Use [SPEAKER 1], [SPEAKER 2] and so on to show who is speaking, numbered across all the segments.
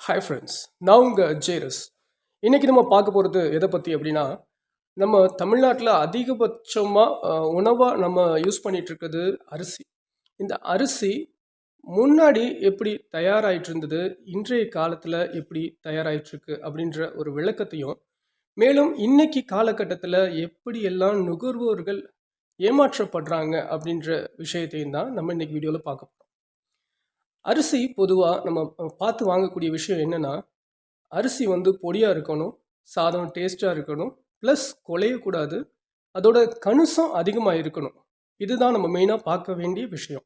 [SPEAKER 1] Hi friends, நான் உங்கள் ஜேரஸ். இன்றைக்கி நம்ம பார்க்க போகிறது எதை பற்றி அப்படின்னா, நம்ம தமிழ்நாட்டில் அதிகபட்சமாக உணவாக நம்ம யூஸ் பண்ணிகிட்ருக்கிறது அரிசி. இந்த அரிசி முன்னாடி எப்படி தயாராகிட்டு இருந்தது, இன்றைய காலத்தில் எப்படி தயாராகிட்டுருக்கு அப்படின்ற ஒரு விளக்கத்தையும், மேலும் இன்னைக்கு காலகட்டத்தில் எப்படியெல்லாம் நுகர்வோர்கள் ஏமாற்றப்படுறாங்க அப்படின்ற விஷயத்தையும் தான் நம்ம இன்றைக்கி வீடியோவில் பார்க்க போகிறோம். அரிசி பொதுவாக நம்ம பார்த்து வாங்கக்கூடிய விஷயம் என்னென்னா, அரிசி வந்து பொடியாக இருக்கணும், சாதம் டேஸ்ட்டாக இருக்கணும், ப்ளஸ் குலையக்கூடாது, அதோட கணுசம் அதிகமாக இருக்கணும். இதுதான் நம்ம மெயினாக பார்க்க வேண்டிய விஷயம்.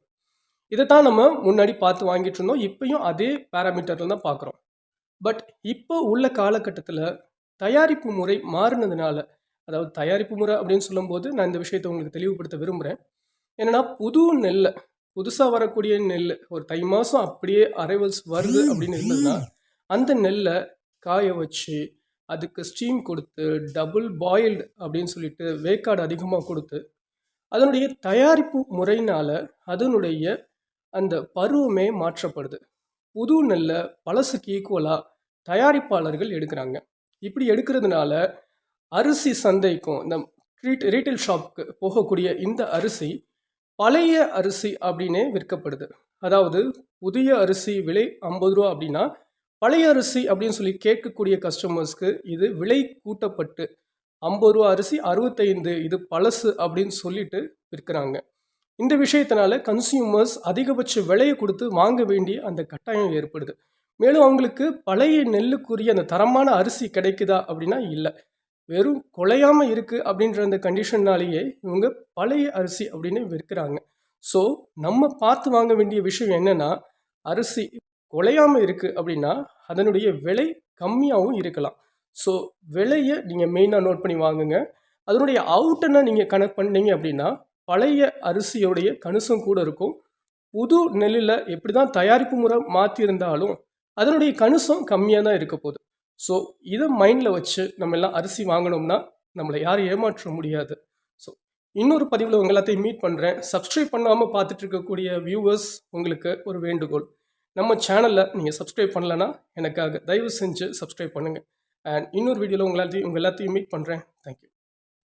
[SPEAKER 1] இதை தான் நம்ம முன்னாடி பார்த்து வாங்கிட்டு இருந்தோம். இப்போயும் அதே பேராமீட்டரில் தான் பார்க்குறோம். பட் இப்போ உள்ள காலகட்டத்தில் தயாரிப்பு முறை மாறினதுனால, அதாவது தயாரிப்பு முறை அப்படின்னு சொல்லும்போது நான் இந்த விஷயத்தை உங்களுக்கு தெளிவுபடுத்த விரும்புகிறேன். என்னென்னா, புதுசாக வரக்கூடிய நெல் ஒரு தை மாதம் அப்படியே அரைவல்ஸ் வருது அப்படின்னு இருந்ததுன்னா, அந்த நெல்லை காய வச்சு அதுக்கு ஸ்டீம் கொடுத்து டபுள் பாயில்டு அப்படின்னு சொல்லிட்டு வேக்காடு அதிகமாக கொடுத்து அதனுடைய தயாரிப்பு முறையினால் அதனுடைய அந்த பருவமே மாற்றப்படுது. புது நெல்லை பழசுக்கு ஈக்குவலாக தயாரிப்பாளர்கள் எடுக்கிறாங்க. இப்படி எடுக்கிறதுனால அரிசி சந்தைக்கும் இந்த ரீட்டைல் ஷாப்புக்கு போகக்கூடிய இந்த அரிசி பழைய அரிசி அப்படின்னே விற்கப்படுது. அதாவது புதிய அரிசி விலை 50 ரூபா அப்படின்னா, பழைய அரிசி அப்படின்னு சொல்லி கேட்கக்கூடிய கஸ்டமர்ஸ்க்கு இது விலை கூட்டப்பட்டு 50 ரூபா அரிசி 65 இது பழசு அப்படின்னு சொல்லிட்டு விற்கிறாங்க. இந்த விஷயத்தினால கன்சியூமர்ஸ் அதிகபட்ச விலையை கொடுத்து வாங்க வேண்டிய அந்த கட்டாயம் ஏற்படுது. மேலும் அவங்களுக்கு பழைய நெல்லுக்குரிய அந்த தரமான அரிசி கிடைக்குதா அப்படின்னா இல்லை. வெறும் குலையாமல் இருக்குது அப்படின்ற அந்த கண்டிஷன்னாலேயே இவங்க பழைய அரிசி அப்படின்னு விற்கிறாங்க. ஸோ நம்ம பார்த்து வாங்க வேண்டிய விஷயம் என்னென்னா, அரிசி குலையாமல் இருக்குது அப்படின்னா அதனுடைய விலை கம்மியாகவும் இருக்கலாம். ஸோ விலையை நீங்கள் மெயினாக நோட் பண்ணி வாங்குங்க. அதனுடைய அவுட்டனை நீங்கள் கனெக்ட் பண்ணீங்க அப்படின்னா பழைய அரிசியோடைய கணுசம் கூட இருக்கும். புது நெல்லில் எப்படி தான் தயாரிப்பு முறை மாற்றியிருந்தாலும் அதனுடைய கணுசம் கம்மியாக தான் இருக்க போகுது. ஸோ இதை மைண்டில் வச்சு நம்ம எல்லாம் அரிசி வாங்கினோம்னா நம்மளை யாரும் ஏமாற்ற முடியாது. ஸோ இன்னொரு பதிவில் உங்கள் எல்லாத்தையும் மீட் பண்ணுறேன். சப்ஸ்கிரைப் பண்ணாமல் பார்த்துட்டு இருக்கக்கூடிய வியூவர்ஸ், உங்களுக்கு ஒரு வேண்டுகோள். நம்ம சேனலில் நீங்கள் சப்ஸ்கிரைப் பண்ணலன்னா எனக்காக தயவு செஞ்சு சப்ஸ்கிரைப் பண்ணுங்கள். அண்ட் இன்னொரு வீடியோவில் உங்கள் எல்லாத்தையும் மீட் பண்ணுறேன். தேங்க்யூ.